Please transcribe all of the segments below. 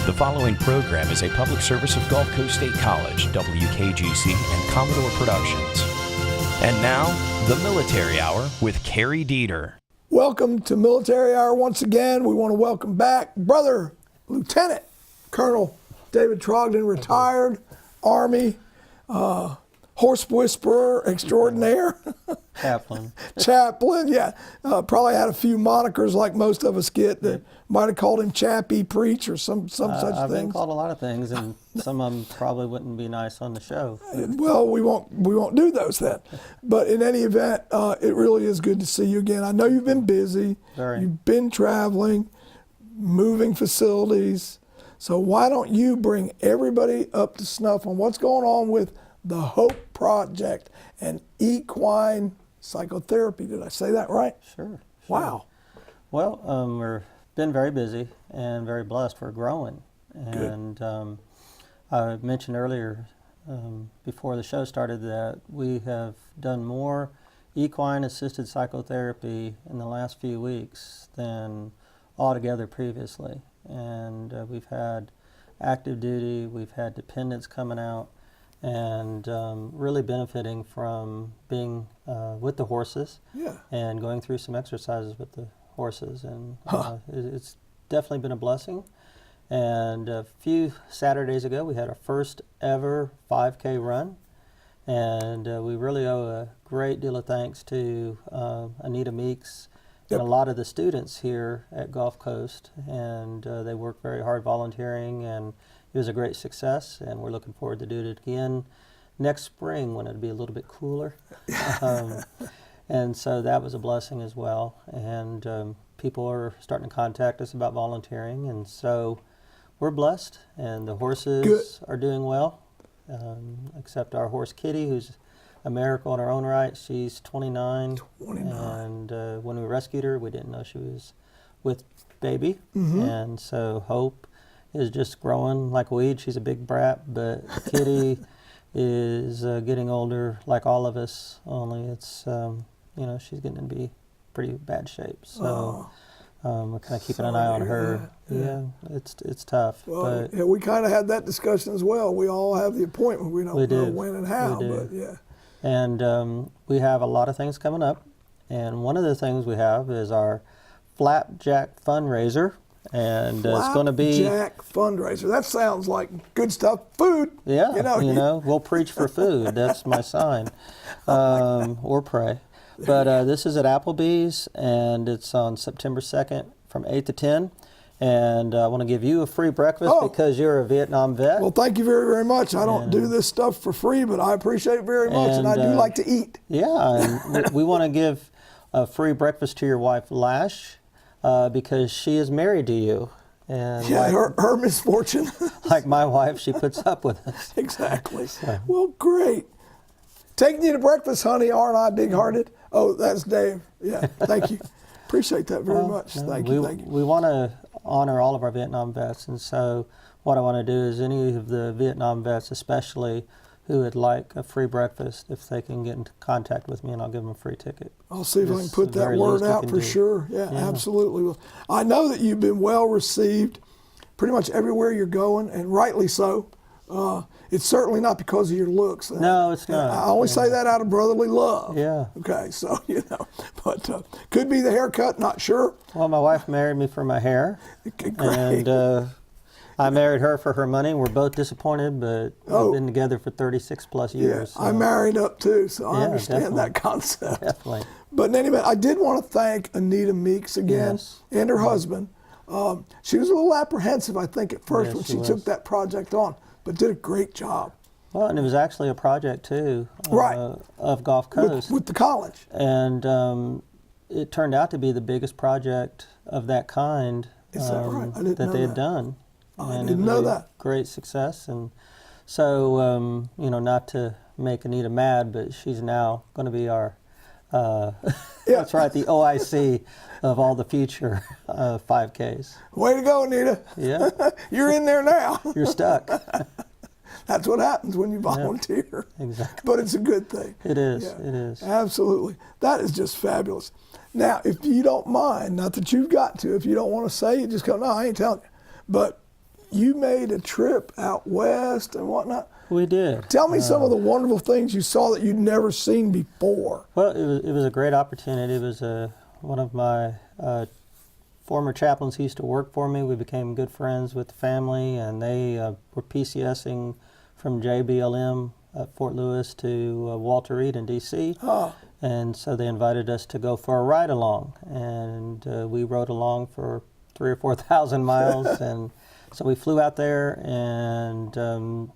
The following program is a public service of Gulf Coast State College, WKGC, and Commodore Productions. And now, the Military Hour with Cary Dieter. Welcome to Military Hour once again. We want to welcome back Brother Lieutenant Colonel David Brogdon, retired Army horse whisperer extraordinaire. Chaplain, yeah. Probably had a few monikers like most of us get that might have called him Chappie Preach or some such I've thing. been called a lot of things, and some of them probably wouldn't be nice on the show. Well, we won't do those then. But in any event, it really is good to see you again. I know you've been busy. Very. You've been traveling, moving facilities. So why don't you bring everybody up to snuff on what's going on with the HOPE Project and equine psychotherapy? Did I say that right? Sure. Wow. Well, we've been very busy and very blessed. We're growing. And I mentioned earlier, before the show started, that we have done more equine-assisted psychotherapy in the last few weeks than altogether previously. And we've had active duty, we've had dependents coming out, and really benefiting from being with the horses and going through some exercises with the horses. And it's definitely been a blessing. And a few Saturdays ago, we had our first ever 5K run. And we really owe a great deal of thanks to Anita Meeks and a lot of the students here at Gulf Coast. And they worked very hard volunteering, and it was a great success, and we're looking forward to doing it again next spring when it'll be a little bit cooler. And so that was a blessing as well. And people are starting to contact us about volunteering, and so we're blessed, and the horses are doing well, except our horse Kitty, who's a miracle in her own right. She's 29. And when we rescued her, we didn't know she was with baby. And so Hope is just growing like a weed. She's a big brat, but Kitty is getting older like all of us, only it's, she's getting to be pretty bad shape. So we're kind of keeping an eye on her. Yeah, it's tough. Well, but we kind of had that discussion as well. We all have the appointment. We don't know when and how, but yeah. And we have a lot of things coming up. And one of the things we have is our Flapjack fundraiser. And it's going to be Flapjack fundraiser. That sounds like good stuff. Food. Yeah, we'll preach for food. That's my sign, or pray. But this is at Applebee's, and it's on September 2nd from 8 to 10. And I want to give you a free breakfast because you're a Vietnam vet. Well, thank you very, very much. I don't do this stuff for free, but I appreciate it very much, and I do like to eat. Yeah, and we want to give a free breakfast to your wife, Lash, because she is married to you. And her misfortune. Like my wife, she puts up with us. Exactly. So. Well, great. Taking you to breakfast, honey, aren't I big-hearted? Oh, that's Dave. Yeah, thank you. Appreciate that very much. Thank you. We want to honor all of our Vietnam vets, and so what I want to do is any of the Vietnam vets, especially who would like a free breakfast, if they can get in contact with me, and I'll give them a free ticket. I'll see if I can put that word out for sure. Yeah, absolutely. Well, I know that you've been well received pretty much everywhere you're going, and rightly so. It's certainly not because of your looks. No, it's not. I only say that out of brotherly love. Yeah. Okay, so, but could be the haircut, not sure. Well, my wife married me for my hair. Great. And I married her for her money. We're both disappointed, but we've been together for 36 plus years. Yeah, so. I married up too, so I understand that concept. Definitely. But in any event, I did want to thank Anita Meeks again and her husband. She was a little apprehensive, I think, at first when she took that project on, but did a great job. Well, and it was actually a project too of Gulf Coast. With the college. And it turned out to be the biggest project of that kind that they had done. I didn't know that. Great success. And so, not to make Anita mad, but she's now going to be our, that's right, the OIC of all the future 5Ks. Way to go, Anita. Yeah. You're in there now. You're stuck. That's what happens when you volunteer. Yeah, exactly. But it's a good thing. It is. Yeah, it is. Absolutely. That is just fabulous. Now, if you don't mind, not that you've got to, if you don't want to say it, just go, no, I ain't telling you. But you made a trip out west and whatnot. We did. Tell me some of the wonderful things you saw that you'd never seen before. Well, it was a great opportunity. It was one of my former chaplains who used to work for me. We became good friends with the family, and they were PCSing from JBLM at Fort Lewis to Walter Reed in D.C. Oh. And so they invited us to go for a ride along, and we rode along for 3,000 or 4,000 miles, and so we flew out there and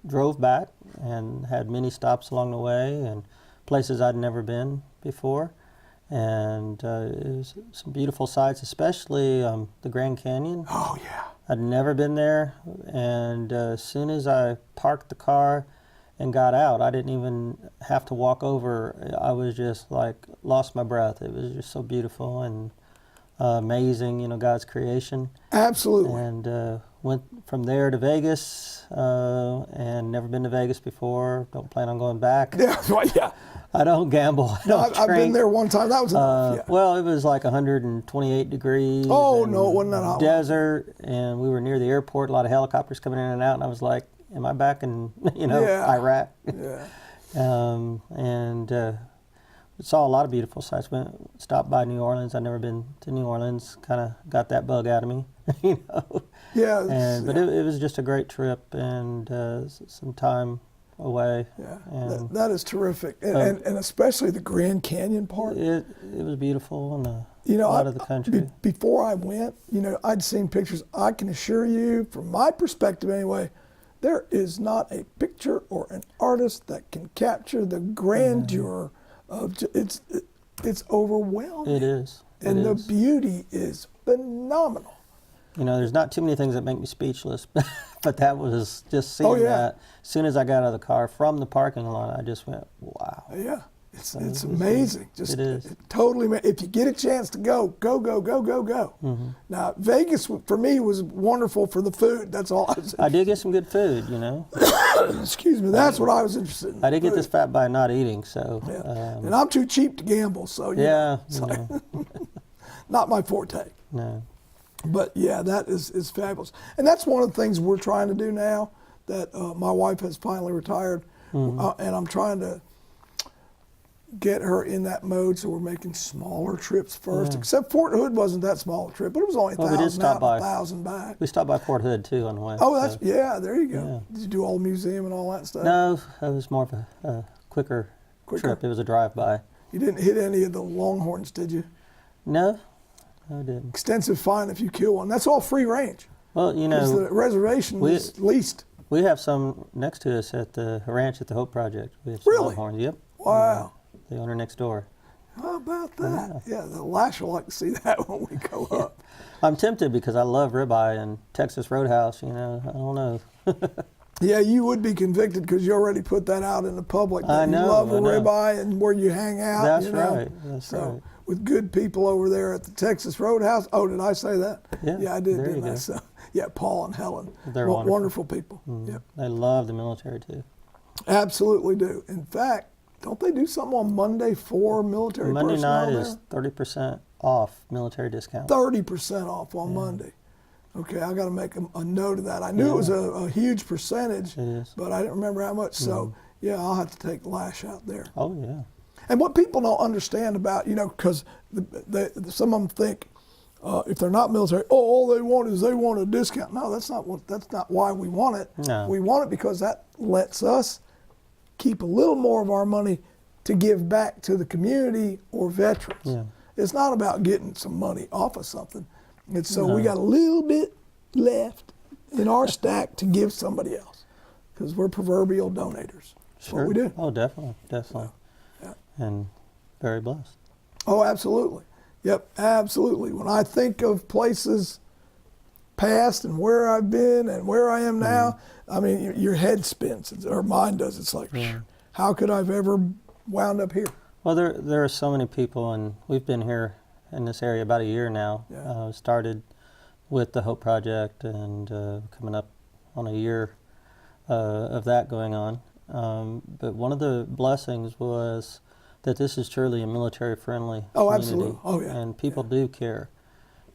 drove back and had many stops along the way and places I'd never been before. And it was some beautiful sights, especially the Grand Canyon. Oh, yeah. I'd never been there, and as soon as I parked the car and got out, I didn't even have to walk over. I was just like lost my breath. It was just so beautiful and amazing, God's creation. Absolutely. And went from there to Vegas, and never been to Vegas before. Don't plan on going back. Yeah, right, yeah. I don't gamble. I don't I've been drink. there one time. That was enough, yeah. Well, it was like 128 degrees. Oh, and no, it wasn't that hot. Desert, and we were near the airport. A lot of helicopters coming in and out, and I was like, "Am I back in Yeah. Iraq?" Yeah. And saw a lot of beautiful sights. Stopped by New Orleans. I'd never been to New Orleans. Kind of got that bug out of me, Yeah. But it was just a great trip and some time away. Yeah, And that is terrific, and especially the Grand Canyon part. it was beautiful and a You know, lot of the country. Before I went, I'd seen pictures. I can assure you, from my perspective anyway, there is not a picture or an artist that can capture the grandeur of it's overwhelming. It is. And the beauty is phenomenal. There's not too many things that make me speechless, but that was just seeing that. As soon as I got out of the car from the parking lot, I just went, wow. Yeah, it's amazing. Just it is. Totally. If you get a chance to go. Mm-hmm. Now, Vegas for me was wonderful for the food. That's all I was. I did get some good food, Excuse me. That's what I was interested in. I did get this fat by not eating, so. Yeah. And I'm too cheap to gamble, so not my forte. No. But yeah, that is fabulous, and that's one of the things we're trying to do now. That my wife has finally retired, and I'm trying to get her in that mode. So we're making smaller trips first. Except Fort Hood wasn't that small a trip, but it was only 1,000 out, 1,000 back. We stopped by Fort Hood too on the way. Oh, there you go. Yeah. Did you do all the museum and all that stuff? No, it was more of a quicker trip. It was a drive-by. You didn't hit any of the longhorns, did you? No, I didn't. Extensive fine if you kill one. That's all free range. Well, Because the reservation is leased. We have some next to us at the ranch at the Hope Project. We have some Really? longhorns. Yep. Wow. The owner next door. How about that? Yeah, the Lash will like to see that when we go up. I'm tempted because I love ribeye and Texas Roadhouse. I don't know. Yeah, you would be convicted because you already put that out in the public. I know. You love a I know. ribeye and where you hang out. That's right. That's right. With good people over there at the Texas Roadhouse. Oh, did I say that? Yeah, I did, there didn't you I? go. So, yeah, Paul and Helen. They're wonderful. Wonderful people. Yep. They love the military too. Absolutely do. In fact, don't they do something on Monday for military Monday personnel night there? is 30% off military discount. 30% off on Monday. Okay, I got to make a note of that. I knew it was a huge percentage, It is. but I didn't remember how much. So, yeah, I'll have to take Lash out there. Oh yeah. And what people don't understand about, because some of them think if they're not military, all they want is they want a discount. No, that's not why we want it. No. We want it because that lets us keep a little more of our money to give back to the community or veterans. Yeah. It's not about getting some money off of something. It's so we got a little bit left in our stack to give somebody else because we're proverbial donators. That's Sure. what we do. Oh, definitely. Yeah. And very blessed. Oh, absolutely. Yep, absolutely. When I think of places past and where I've been and where I am now, I mean, your head spins, or mine does. It's like, how could I have ever wound up here? Well, there are so many people, and we've been here in this area about a year now. Yeah. Started with the Hope Project and coming up on a year of that going on. But one of the blessings was that this is truly a military-friendly community. Absolutely. Oh, yeah. And people do care.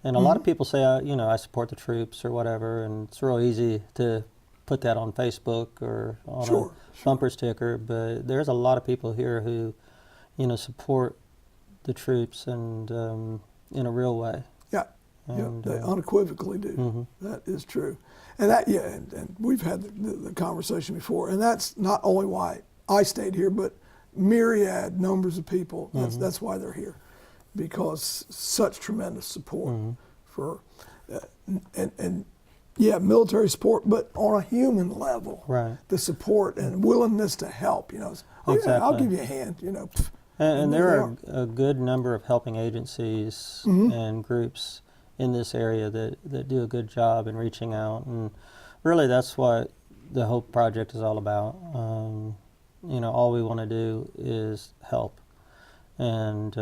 And a lot of people say, I support the troops or whatever, and it's real easy to put that on Facebook or on a bumper sticker. But there's a lot of people here who, support the troops and in a real way. Yeah, and, they unequivocally do. That is true. And and we've had the conversation before, and that's not only why I stayed here, but myriad numbers of people. That's why they're here, because such tremendous support for, military support, but on a human level, right? The support and willingness to help. Exactly. I'll give you a hand. And there are a good number of helping agencies and groups in this area that do a good job in reaching out, and really that's what the Hope Project is all about. All we want to do is help, and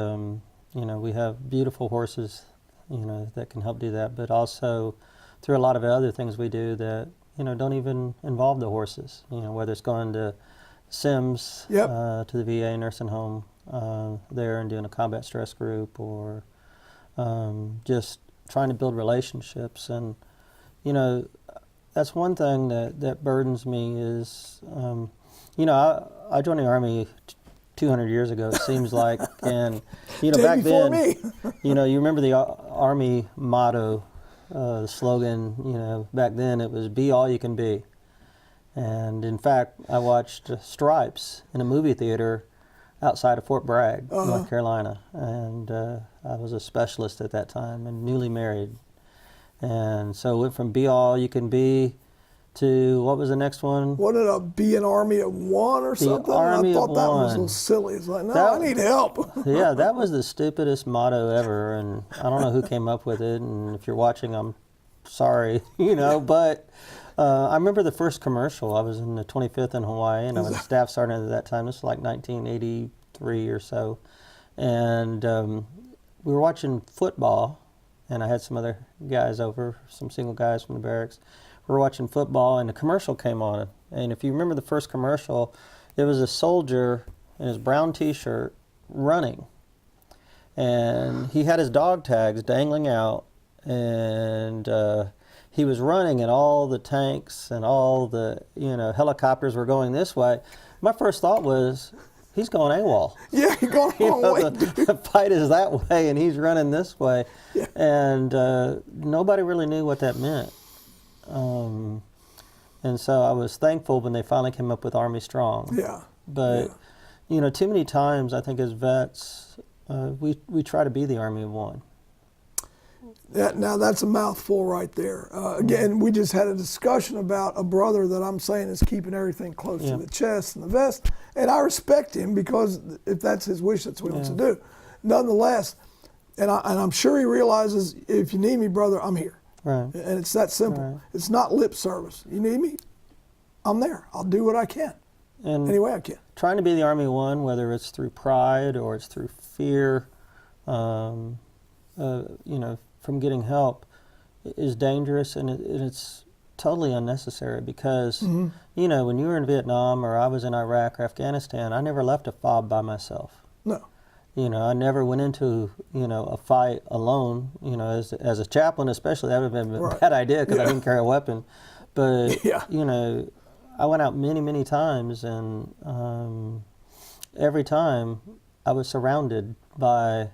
we have beautiful horses, that can help do that, but also through a lot of other things we do that don't even involve the horses. Whether it's going to Sims to the VA nursing home there and doing a combat stress group, or just trying to build relationships. And that's one thing that burdens me is I joined the Army 200 years ago, it seems like, and back then you remember the Army motto, the slogan, back then it was "Be all you can be." And in fact, I watched Stripes in a movie theater outside of Fort Bragg, North Carolina, and I was a specialist at that time and newly married, and so went from "Be all you can be" to, what was the next one? Wasn't it be an army of one or something? Army I thought of that one. was a little silly. It's like, no, I need help. Yeah, that was the stupidest motto ever, and I don't know who came up with it, and if you're watching, I'm sorry, but I remember the first commercial. I was in the 25th in Hawaii, and I was a staff sergeant at that time. This was like 1983 or so, and we were watching football, and I had some other guys over, some single guys from the barracks. We were watching football, and the commercial came on. And if you remember the first commercial, it was a soldier in his brown T-shirt running. And he had his dog tags dangling out, and he was running, and all the tanks and all the helicopters were going this way. My first thought was, he's going AWOL. Yeah, he's going the wrong way. The fight is that way, and he's running this way. Yeah. And nobody really knew what that meant. And so I was thankful when they finally came up with Army Strong. Yeah. But, too many times I think as vets, we try to be the Army of one. Now that's a mouthful right there. Again, we just had a discussion about a brother that I'm saying is keeping everything close to the chest and the vest, and I respect him, because if that's his wish, that's what he wants to do. Nonetheless, and I'm sure he realizes, if you need me, brother, I'm here. Right. And it's that simple. Right. It's not lip service. You need me? I'm there. I'll do what I can. And any way I can. Trying to be the Army of one, whether it's through pride or it's through fear, from getting help, is dangerous, and it's totally unnecessary, because, when you were in Vietnam or I was in Iraq or Afghanistan, I never left a fob by myself. No. I never went into, a fight alone, as a chaplain especially. That would have been a bad idea, because I didn't carry a weapon. But, I went out many, many times, and every time I was surrounded by,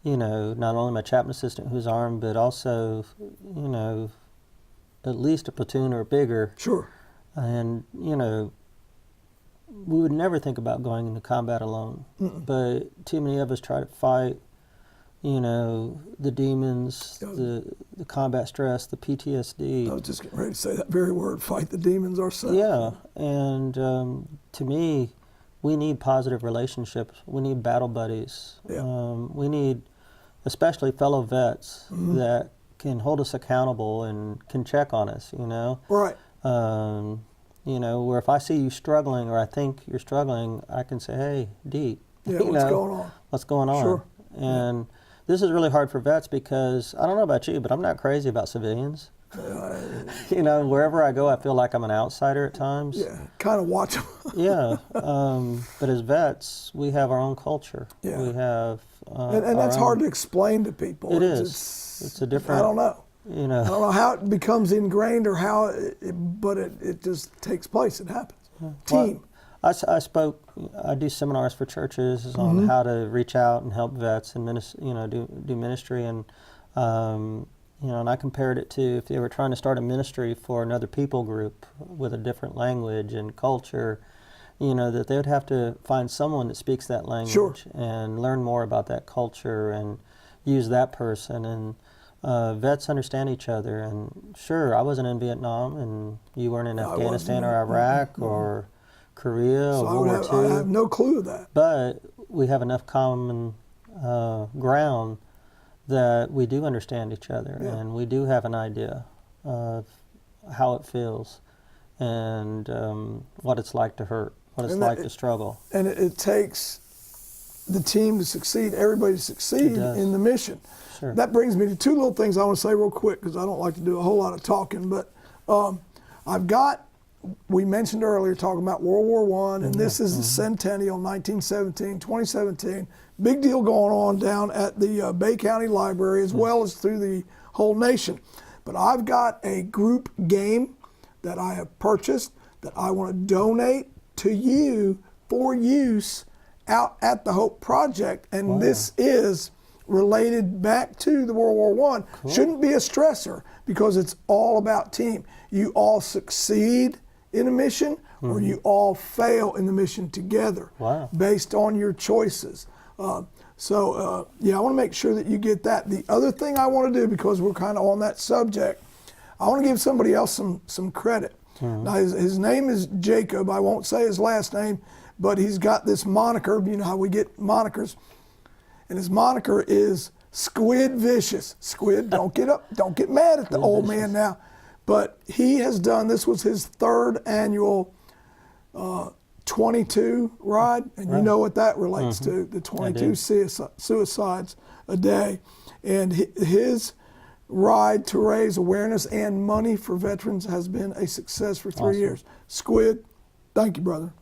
not only my chaplain assistant who's armed, but also, at least a platoon or bigger. Sure. And, we would never think about going into combat alone. But too many of us try to fight, the demons, the combat stress, the PTSD. I was just getting ready to say that very word, fight the demons ourselves. Yeah, and to me, we need positive relationships. We need battle buddies. Yeah. We need, especially fellow vets, that can hold us accountable and can check on us, Right. Where if I see you struggling, or I think you're struggling, I can say, hey, D, what's going on? What's going on? Sure. And this is really hard for vets, because I don't know about you, but I'm not crazy about civilians. You know, wherever I go, I feel like I'm an outsider at times. Yeah, kind of watch them. Yeah, but as vets, we have our own culture. Yeah. We have And that's hard to explain to people. It is. It's a different. I don't know. You know. I don't know how it becomes ingrained or how, but it just takes place. It happens. Team. Well, I do seminars for churches on how to reach out and help vets and do ministry, and and I compared it to if they were trying to start a ministry for another people group with a different language and culture, that they would have to find someone that speaks that language and learn more about that culture and use that person. And vets understand each other. And sure, I wasn't in Vietnam, and you weren't in Afghanistan or Iraq or Korea or World War II. I have no clue of that. But we have enough common ground that we do understand each other, and we do have an idea of how it feels and what it's like to hurt, what it's like to struggle. And it takes the team to succeed, everybody to succeed in the mission. Sure. That brings me to two little things I want to say real quick, because I don't like to do a whole lot of talking, but we mentioned earlier talking about World War I, and this is the centennial, 2017. Big deal going on down at the Bay County Library, as well as through the whole nation. But I've got a group game that I have purchased that I want to donate to you for use out at the Hope Project, and this is related back to the World War I. Cool. Shouldn't be a stressor, because it's all about team. You all succeed in a mission, or you all fail in the mission together, based on your choices. I want to make sure that you get that. The other thing I want to do, because we're kind of on that subject, I want to give somebody else some credit. Now, his name is Jacob. I won't say his last name, but he's got this moniker. You know how we get monikers, and his moniker is Squid Vicious. Squid, don't get mad at the old man now. But he has done, this was his third annual 22 ride, and you know what that relates to, the 22 suicides a day. And his ride to raise awareness and money for veterans has been a success for 3 years. Squid, thank you, brother.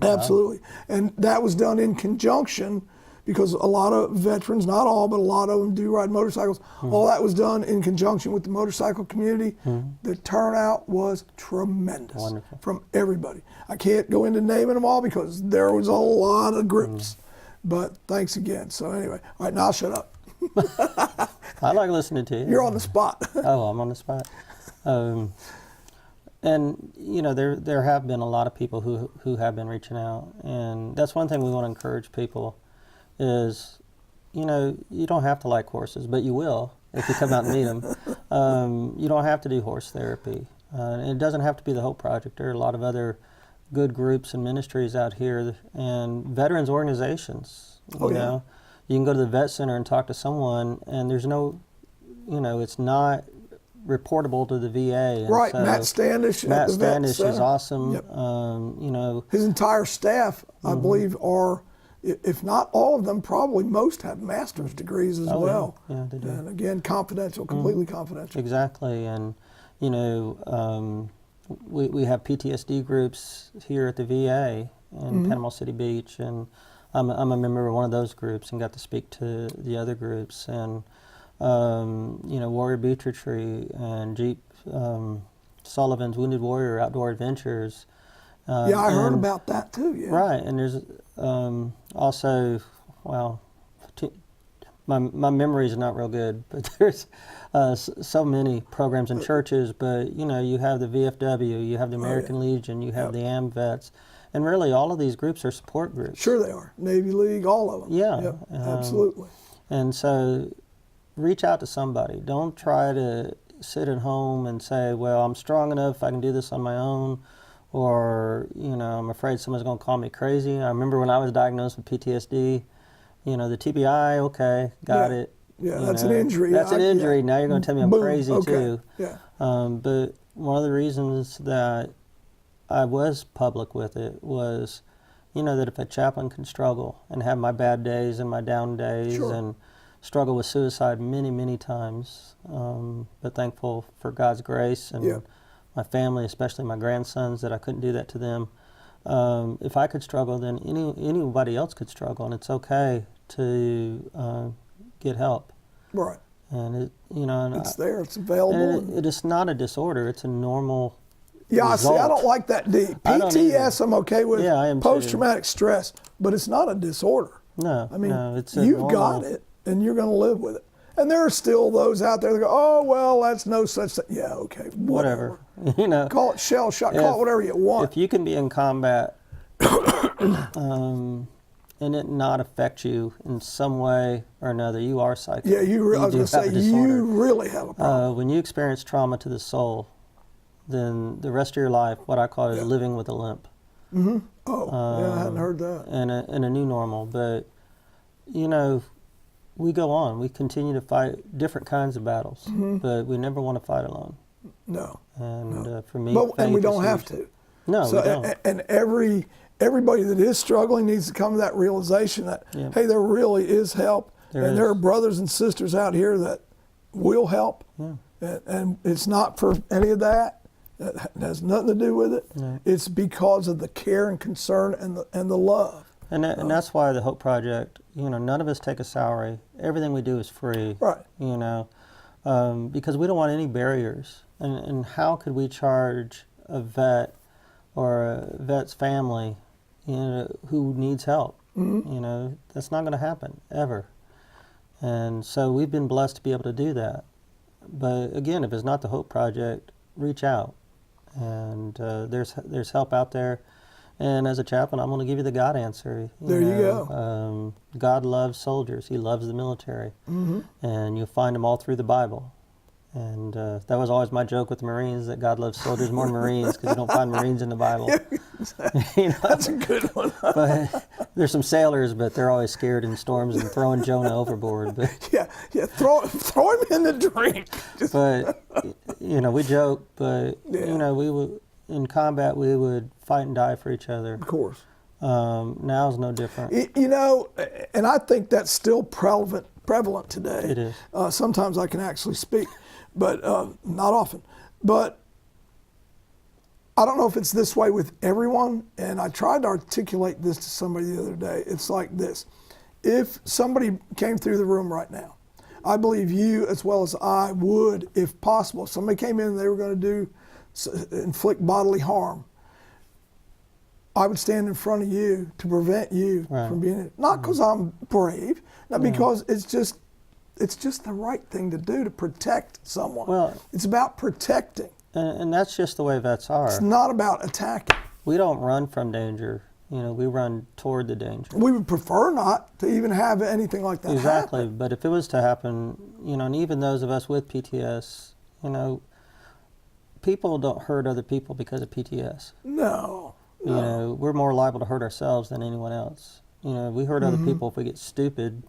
Absolutely. And that was done in conjunction, because a lot of veterans, not all, but a lot of them do ride motorcycles. All that was done in conjunction with the motorcycle community. The turnout was tremendous from everybody. I can't go into naming them all, because there was a lot of groups. But thanks again. So anyway, all right, now I'll shut up. I like listening to you. You're on the spot. Oh, I'm on the spot. And there have been a lot of people who have been reaching out, and that's one thing we want to encourage people is, you don't have to like horses, but you will if you come out and meet them. You don't have to do horse therapy. And it doesn't have to be the Hope Project. There are a lot of other good groups and ministries out here, and veterans organizations. You know, you can go to the vet center and talk to someone, and there's no, it's not reportable to the VA. And right, so Matt Standish. Matt Standish is awesome. Yep. His entire staff, I believe, are, if not all of them, probably most have master's degrees as well. Yeah, they do. And again, confidential, completely confidential. Exactly, and we have PTSD groups here at the VA in Panama City Beach, and I'm a member of one of those groups and got to speak to the other groups, and Warrior Butchertree and Jeep Sullivan's Wounded Warrior Outdoor Adventures. I heard about that too. Yeah. Right, and there's also, my memory is not real good, but there's so many programs in churches. But you have the VFW, you have the American Legion, you have the AMVETS, and really all of these groups are support groups. Sure, they are. Navy League, all of them. Yeah, yep, absolutely. And so, reach out to somebody. Don't try to sit at home and say, "Well, I'm strong enough; I can do this on my own." Or, I'm afraid someone's going to call me crazy. I remember when I was diagnosed with PTSD, the TBI, okay, got it. Yeah, that's an injury. That's an injury. Now you're going to tell me I'm crazy too. Yeah. But one of the reasons that I was public with it was, that if a chaplain can struggle and have my bad days and my down days and struggled with suicide many, many times, but thankful for God's grace and my family, especially my grandsons, that I couldn't do that to them. If I could struggle, then anybody else could struggle, and it's okay to get help. Right. And it's there. It's available. And it is not a disorder. It's a normal. Yeah, result. I don't like that deep. PTS, I'm okay with. Yeah, I am post-traumatic stress, but it's not a disorder. No, I mean, it's you've got it, and you're going to live with it. And there are still those out there that go, "Oh, well, that's no such thing." Yeah, okay, whatever. Call it shell shock. Call it whatever you want. If you can be in combat, and it not affect you in some way or another, you are psycho. Yeah, I was going to say, you really have a problem. When you experience trauma to the soul, then the rest of your life, what I call is living with a limp. Mm-hmm. Oh, I hadn't heard that. And a new normal. But, we go on. We continue to fight different kinds of battles, but we never want to fight alone. No. And for me, and we don't have to. No, we don't. And everybody that is struggling needs to come to that realization that, hey, there really is help. There are brothers and sisters out here that will help. Yeah. And it's not for any of that. It has nothing to do with it. Yeah. It's because of the care and concern and the love. And that's why the Hope Project, none of us take a salary. Everything we do is free. Right. Because we don't want any barriers. And how could we charge a vet or a vet's family, who needs help? Mm-hmm. That's not going to happen, ever. And so we've been blessed to be able to do that. But again, if it's not the Hope Project, reach out. And there's help out there. And as a chaplain, I'm going to give you the God answer. You go. God loves soldiers. He loves the military. Mm-hmm. And you'll find them all through the Bible. And that was always my joke with the Marines, that God loves soldiers more than Marines, because you don't find Marines in the Bible. That's a good one. But there's some sailors, but they're always scared in storms and throwing Jonah overboard. But throw him in the drink. But we joke, but we would, in combat, we would fight and die for each other. Of course. Now's no different. And I think that's still prevalent today. It is. Sometimes I can actually speak, but not often. But I don't know if it's this way with everyone, and I tried to articulate this to somebody the other day. It's like this. If somebody came through the room right now, I believe you as well as I would, if possible, if somebody came in and they were going to inflict bodily harm, I would stand in front of you to prevent you from being it. Not because I'm brave, not because it's just the right thing to do to protect someone. Well, it's about protecting. And that's just the way vets are. It's not about attacking. We don't run from danger. We run toward the danger. We would prefer not to even have anything like that Exactly. happen. But if it was to happen, and even those of us with PTS, people don't hurt other people because of PTS. No. We're more liable to hurt ourselves than anyone else. We hurt other people if we get stupid,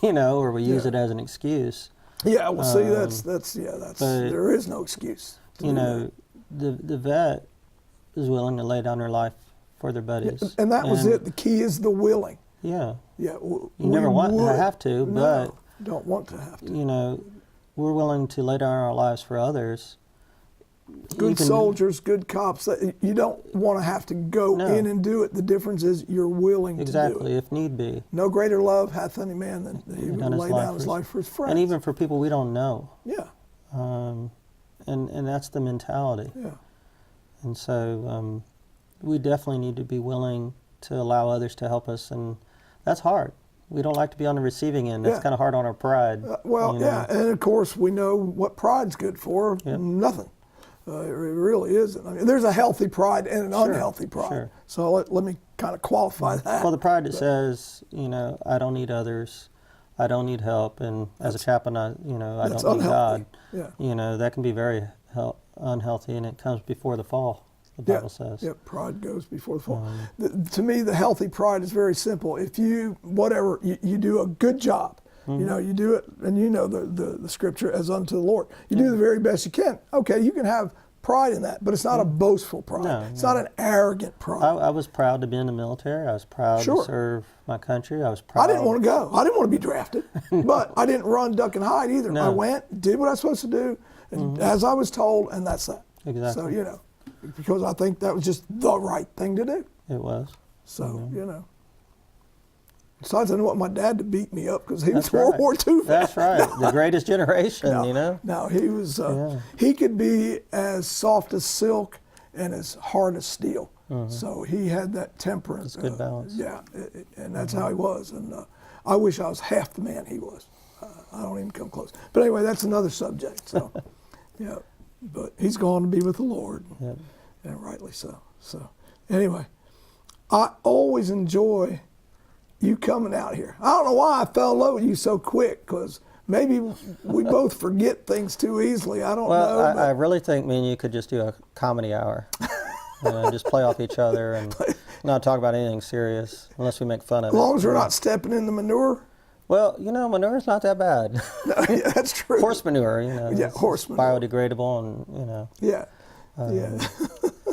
or we use it as an excuse. Yeah, well, see, that's there is no excuse. The vet is willing to lay down their life for their buddies. And that was it. The key is the willing. Yeah. Yeah. You never want to have to, but don't want to have to. We're willing to lay down our lives for others. Good soldiers, good cops. You don't want to have to go in and do it. The difference is you're willing to do it. If need be. No greater love hath any man than he would lay down his life for his friends. And even for people we don't know. Yeah. And that's the mentality. Yeah. And so we definitely need to be willing to allow others to help us, and that's hard. We don't like to be on the receiving end. That's kind of hard on our pride. And of course we know what pride's good for. Yep. Nothing. It really isn't. I mean, there's a healthy pride and an unhealthy pride. Sure. So let me kind of qualify that. Well, the pride that says, I don't need others, I don't need help, and as a chaplain, I don't need God. Yeah. That can be very unhealthy, and it comes before the fall, the Bible says. Yeah, pride goes before the fall. To me, the healthy pride is very simple. If you do a good job, you do it, and the scripture as unto the Lord. You do the very best you can. Okay, you can have pride in that, but it's not a boastful pride. No, It's no. not an arrogant pride. I was proud to be in the military. I was proud Sure. to serve my country. I was proud. I didn't want to go. I didn't want to be drafted, but I didn't run, duck, and hide either. No. I went, did what I was supposed to do, and as I was told, and that's that. Exactly. So, you know, because I think that was just the right thing to do. It was. So, you know. Besides, I didn't want my dad to beat me up because he was That's World right. War II vet. That's right. The greatest generation, No, you know? no, he was. Yeah. He could be as soft as silk and as hard as steel. So he had that temperance. It's good balance. Yeah, and that's how he was. And I wish I was half the man he was. I don't even come close. But anyway, that's another subject. So, yeah, but he's gone to be with the Lord, Yep. and rightly so. So, anyway, I always enjoy you coming out here. I don't know why I fell in love with you so quick, because maybe we both forget things too easily. I don't know. Well, but I really think me and you could just do a comedy hour. Just play off each other and not talk about anything serious unless we make fun of as it. long as we're not stepping in the manure. Well, you know, manure's not that bad. No, yeah, that's true. Horse manure, you know. Yeah, it's horse manure. biodegradable and, you know. Yeah, yeah.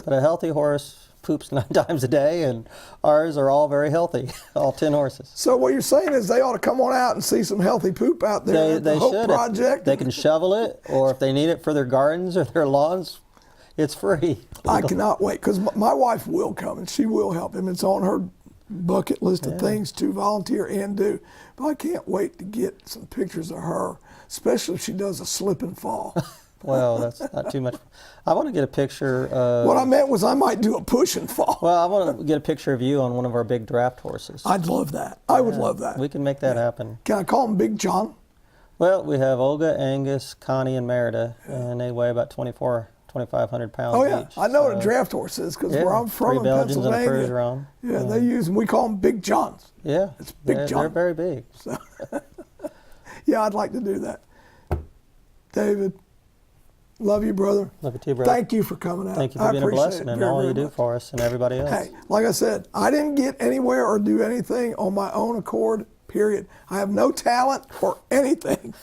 But a healthy horse poops 9 times a day, and ours are all very healthy, all 10 horses. So what you're saying is they ought to come on out and see some healthy poop out there at the They Hope should. Project. They can shovel it, or if they need it for their gardens or their lawns, it's free. I cannot wait, because my wife will come and she will help him. It's on her bucket list of things to volunteer and do. But I can't wait to get some pictures of her, especially if she does a slip and fall. Well, that's not too much. I want to get a picture of... What I meant was I might do a push and fall. Well, I want to get a picture of you on one of our big draft horses. I'd love that. I would love that. We can make that happen. Can I call him Big John? Well, we have Olga, Angus, Connie, and Merida, and they weigh about 2,500 pounds Oh, yeah. each. I know what So, a draft horse is, because yeah, where I'm from 3 in Belgians and a Pennsylvania. Bergeron. Yeah, they use them. We call them Big Johns. Yeah, It's Big they're John. very big. Yeah, I'd like to do that. David, love you, brother. Love you too, brother. Thank you for coming out. Thank you I for being a appreciate blessing it and very, all very you do much. for us and everybody else. Hey, like I said, I didn't get anywhere or do anything on my own accord, period. I have no talent or anything.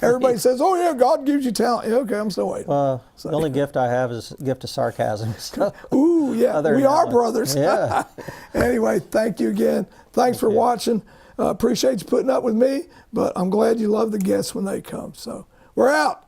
Everybody says, oh, yeah, God gives you talent. Yeah, okay, I'm still waiting. The only gift I have is a gift of sarcasm. So, Ooh, yeah, other we than are that, brothers. Yeah. Anyway, thank you again. Thanks for watching. Appreciate you putting up with me, but I'm glad you love the guests when they come. So we're out.